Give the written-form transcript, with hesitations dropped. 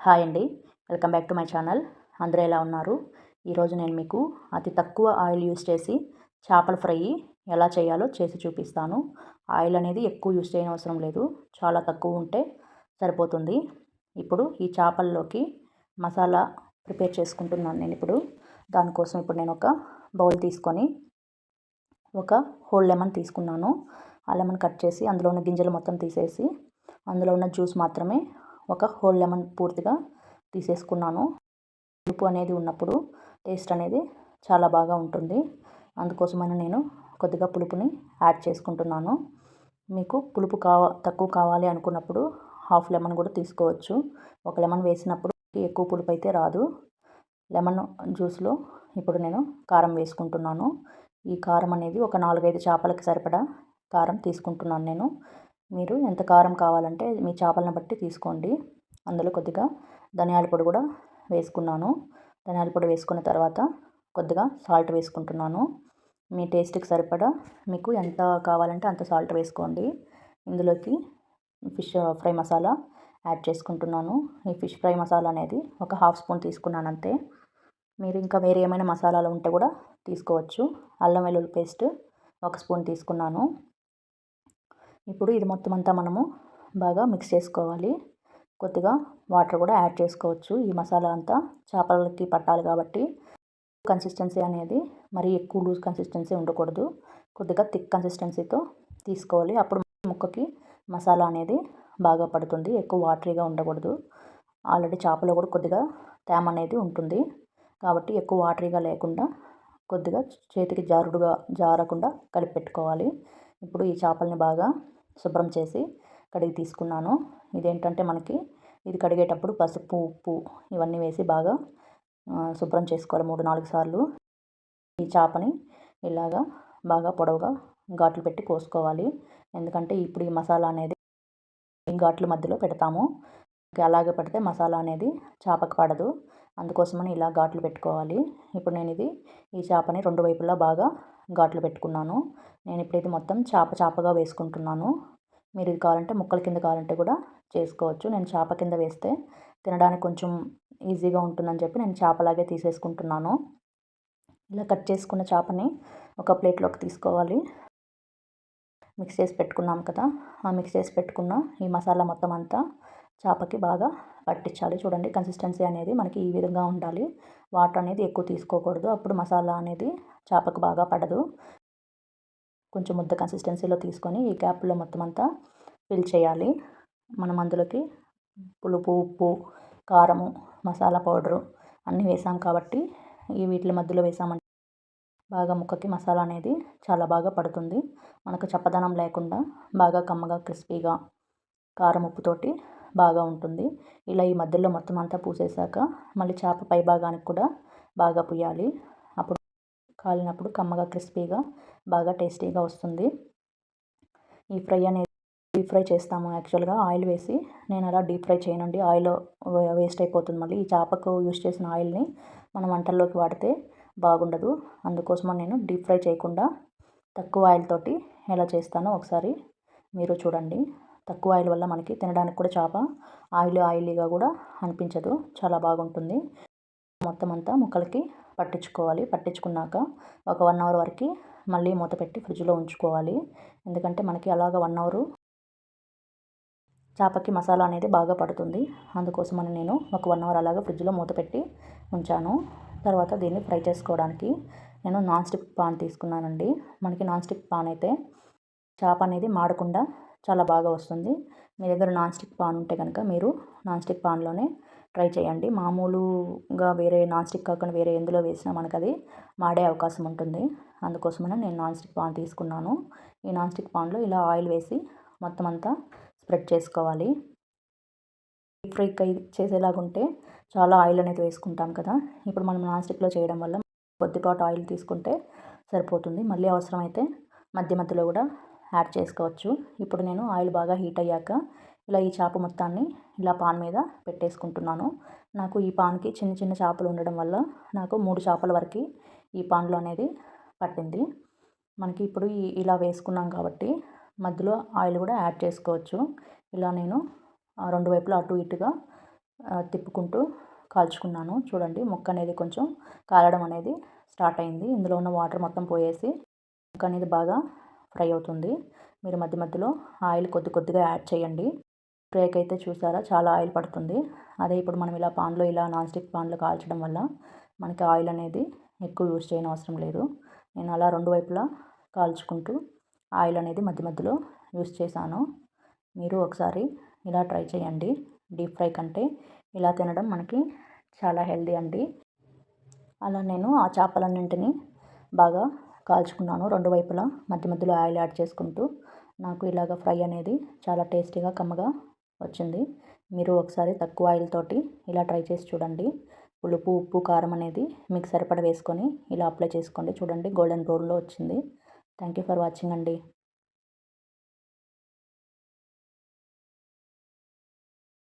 Hi అండి. Welcome back to my channel. అందరూ ఎలా ఉన్నారు? ఈరోజు నేను మీకు అతి తక్కువ ఆయిల్ యూస్ చేసి చేపల ఫ్రై ఎలా చేయాలో చేసి చూపిస్తాను. ఆయిల్ అనేది ఎక్కువ యూస్ చేయనవసరం లేదు. చాలా తక్కువ ఉంటే సరిపోతుంది. ఇప్పుడు ఈ చేపల్లోకి మసాలా ప్రిపేర్ చేసుకుంటున్నాను నేను ఇప్పుడు. దానికోసం ఇప్పుడు నేను ఒక బౌల్ తీసుకొని ఒక హోల్ లెమన్ తీసుకున్నాను. ఆ లెమన్ కట్ చేసి అందులో ఉన్న గింజలు మొత్తం తీసేసి అందులో ఉన్న జ్యూస్ మాత్రమే ఒక హోల్ లెమన్ పూర్తిగా తీసేసుకున్నాను. పులుపు అనేది ఉన్నప్పుడు టేస్ట్ అనేది చాలా బాగా ఉంటుంది. అందుకోసమని నేను కొద్దిగా పులుపుని యాడ్ చేసుకుంటున్నాను. మీకు పులుపు తక్కువ కావాలి అనుకున్నప్పుడు హాఫ్ లెమన్ కూడా తీసుకోవచ్చు. ఒక లెమన్ వేసినప్పుడు ఎక్కువ పులుపు అయితే రాదు. లెమన్ జ్యూస్లో ఇప్పుడు నేను కారం వేసుకుంటున్నాను. ఈ కారం అనేది ఒక 4-5 చేపలకి సరిపడా కారం తీసుకుంటున్నాను నేను. మీరు ఎంత కారం కావాలంటే మీ చేపలను బట్టి తీసుకోండి. అందులో కొద్దిగా ధనియాల పొడి కూడా వేసుకున్నాను. ధనియాల పొడి వేసుకున్న తర్వాత కొద్దిగా సాల్ట్ వేసుకుంటున్నాను. మీ టేస్ట్కి సరిపడా మీకు ఎంత కావాలంటే అంత సాల్ట్ వేసుకోండి. ఇందులోకి ఫిష్ ఫ్రై మసాలా యాడ్ చేసుకుంటున్నాను. ఈ ఫిష్ ఫ్రై మసాలా అనేది ఒక హాఫ్ స్పూన్ తీసుకున్నాను అంతే. మీరు ఇంకా వేరే ఏమైనా మసాలాలు ఉంటే కూడా తీసుకోవచ్చు. అల్లం వెల్లుల్లి పేస్ట్ 1 స్పూన్ తీసుకున్నాను. ఇప్పుడు ఇది మొత్తం అంతా మనము బాగా మిక్స్ చేసుకోవాలి. కొద్దిగా వాటర్ కూడా యాడ్ చేసుకోవచ్చు. ఈ మసాలా అంతా చేపలకి పట్టాలి కాబట్టి కన్సిస్టెన్సీ అనేది మరీ ఎక్కువ లూజ్ కన్సిస్టెన్సీ ఉండకూడదు. కొద్దిగా థిక్ కన్సిస్టెన్సీతో తీసుకోవాలి. అప్పుడు ముక్కకి మసాలా అనేది బాగా పడుతుంది. ఎక్కువ వాటరీగా ఉండకూడదు. ఆల్రెడీ చేపలో కూడా కొద్దిగా తేమ అనేది ఉంటుంది కాబట్టి ఎక్కువ వాటరీగా లేకుండా కొద్దిగా చేతికి జారకుండా కలిపి పెట్టుకోవాలి. ఇప్పుడు ఈ చేపల్ని బాగా శుభ్రం చేసి కడిగి తీసుకున్నాను. ఇదేంటంటే మనకి ఇది కడిగేటప్పుడు పసుపు, ఉప్పు ఇవన్నీ వేసి బాగా శుభ్రం చేసుకోవాలి 3-4 సార్లు. ఈ చేపని ఇలాగా బాగా పొడవుగా ఘాట్లు పెట్టి కోసుకోవాలి. ఎందుకంటే ఇప్పుడు ఈ మసాలా అనేది ఘాట్ల మధ్యలో పెడతాము. అలాగే పెడితే మసాలా అనేది చేపకు పడదు. అందుకోసమని ఇలా ఘాట్లు పెట్టుకోవాలి. ఇప్పుడు నేను ఈ చేపని 2 వైపులా బాగా ఘాట్లు పెట్టుకున్నాను. నేను ఇప్పుడు ఇది మొత్తం చేపగా వేసుకుంటున్నాను. మీరు ఇది కావాలంటే ముక్కల కింద కావాలంటే కూడా చేసుకోవచ్చు. నేను చేప కింద వేస్తే తినడానికి కొంచెం ఈజీగా ఉంటుందని చెప్పి నేను చేపలాగే తీసేసుకుంటున్నాను. ఇలా కట్ చేసుకున్న చేపని ఒక ప్లేట్లోకి తీసుకోవాలి. మిక్స్ చేసి పెట్టుకున్నాం కదా, ఆ మిక్స్ చేసి పెట్టుకున్న ఈ మసాలా మొత్తం అంతా చేపకి బాగా పట్టించాలి. చూడండి, కన్సిస్టెన్సీ అనేది మనకి ఈ విధంగా ఉండాలి. వాటర్ అనేది ఎక్కువ తీసుకోకూడదు. అప్పుడు మసాలా అనేది చేపకు బాగా పడదు. కొంచెం ముద్ద కన్సిస్టెన్సీలో తీసుకొని ఈ గ్యాప్లో మొత్తం అంతా ఫిల్ చేయాలి. మనం అందులోకి పులుపు, ఉప్పు, కారము, మసాలా పౌడరు అన్నీ వేసాం కాబట్టి వీటి మధ్యలో వేసామంటే బాగా ముక్కకి మసాలా అనేది చాలా బాగా పడుతుంది. మనకు చప్పదనం లేకుండా బాగా కమ్మగా క్రిస్పీగా కారం ఉప్పుతోటి బాగా ఉంటుంది. ఇలా ఈ మధ్యలో మొత్తం అంతా పూసేసాక మళ్ళీ చేప పై భాగానికి కూడా బాగా పూయాలి. అప్పుడు కాలినప్పుడు కమ్మగా క్రిస్పీగా బాగా టేస్టీగా వస్తుంది. ఈ ఫ్రై అనేది డీప్ ఫ్రై చేస్తాము యాక్చువల్గా ఆయిల్ వేసి. నేను అలా డీప్ ఫ్రై చేయనండి. ఆయిల్ వేస్ట్ అయిపోతుంది. మళ్ళీ ఈ చేపకు యూస్ చేసిన ఆయిల్ని మనం వంటల్లోకి వాడితే బాగుండదు. అందుకోసమని నేను డీప్ ఫ్రై చేయకుండా తక్కువ ఆయిల్ తోటి ఎలా చేస్తానో ఒకసారి మీరు చూడండి. తక్కువ ఆయిల్ వల్ల మనకి తినడానికి కూడా చేప ఆయిలీగా కూడా అనిపించదు. చాలా బాగుంటుంది. మొత్తం అంతా ముక్కలకి పట్టించుకోవాలి. పట్టించుకున్నాక ఒక 1 అవర్ వరకు మళ్ళీ మూత పెట్టి ఫ్రిడ్జ్లో ఉంచుకోవాలి. ఎందుకంటే మనకి అలాగ 1 అవరు చేపకి మసాలా అనేది బాగా పడుతుంది. అందుకోసమని నేను ఒక 1 అవర్ అలాగా ఫ్రిడ్జ్లో మూత పెట్టి ఉంచాను. తర్వాత దీన్ని ఫ్రై చేసుకోవడానికి నేను నాన్ స్టిక్ పాన్ తీసుకున్నానండి. మనకి నాన్ స్టిక్ పాన్ అయితే చేప అనేది మాడకుండా చాలా బాగా వస్తుంది. మీ దగ్గర నాన్ స్టిక్ పాన్ ఉంటే కనుక మీరు నాన్ స్టిక్ పాన్లోనే ట్రై చేయండి. మామూలుగా వేరే నాన్ స్టిక్ కాకుండా వేరే ఎందులో వేసినా మనకు అది మాడే అవకాశం ఉంటుంది. అందుకోసమని నేను నాన్ స్టిక్ పాన్ తీసుకున్నాను. ఈ నాన్ స్టిక్ పాన్లో ఇలా ఆయిల్ వేసి మొత్తం అంతా స్ప్రెడ్ చేసుకోవాలి. డీప్ ఫ్రై చేసేలాగుంటే చాలా ఆయిల్ అనేది వేసుకుంటాం కదా. ఇప్పుడు మనం నాన్ స్టిక్లో చేయడం వల్ల కొద్దిపాటు ఆయిల్ తీసుకుంటే సరిపోతుంది. మళ్ళీ అవసరమైతే మధ్య మధ్యలో కూడా యాడ్ చేసుకోవచ్చు. ఇప్పుడు నేను ఆయిల్ బాగా హీట్ అయ్యాక ఇలా ఈ చేప మొత్తాన్ని ఇలా పాన్ మీద పెట్టేసుకుంటున్నాను. నాకు ఈ పాన్కి చిన్న చిన్న చేపలు ఉండడం వల్ల నాకు 3 చేపల వరకు ఈ పాన్లో అనేది పట్టింది. మనకి ఇప్పుడు ఇలా వేసుకున్నాం కాబట్టి మధ్యలో ఆయిల్ కూడా యాడ్ చేసుకోవచ్చు. ఇలా నేను 2 వైపులా అటు ఇటుగా తిప్పుకుంటూ కాల్చుకున్నాను. చూడండి ముక్క అనేది కొంచెం కాలడం అనేది స్టార్ట్ అయింది. ఇందులో ఉన్న వాటర్ మొత్తం పోయేసి ముక్క అనేది బాగా ఫ్రై అవుతుంది. మీరు మధ్య మధ్యలో ఆయిల్ కొద్ది కొద్దిగా యాడ్ చేయండి. ఫ్రైకి అయితే చూసారా చాలా ఆయిల్ పడుతుంది. అదే ఇప్పుడు మనం ఇలా పాన్లో ఇలా నాన్ స్టిక్ పాన్లో కాల్చడం వల్ల మనకి ఆయిల్ అనేది ఎక్కువ యూజ్ చేయని అవసరం లేదు. నేను అలా రెండు వైపులా కాల్చుకుంటూ ఆయిల్ అనేది మధ్య మధ్యలో యూజ్ చేశాను. మీరు ఒకసారి ఇలా ట్రై చేయండి. డీప్ ఫ్రై కంటే ఇలా తినడం మనకి చాలా హెల్దీ అండి. అలా నేను ఆ చేపలన్నింటినీ బాగా కాల్చుకున్నాను. రెండు వైపులా మధ్య మధ్యలో ఆయిల్ యాడ్ చేసుకుంటూ నాకు ఇలాగ ఫ్రై అనేది చాలా టేస్టీగా కమ్మగా వచ్చింది. మీరు ఒకసారి తక్కువ ఆయిల్ తోటి ఇలా ట్రై చేసి చూడండి. పులుపు, ఉప్పు, కారం అనేది మీకు సరిపడ వేసుకొని ఇలా అప్లై చేసుకోండి. చూడండి గోల్డెన్ బ్రౌన్లో వచ్చింది. థ్యాంక్ యూ ఫర్ వాచింగ్ అండి.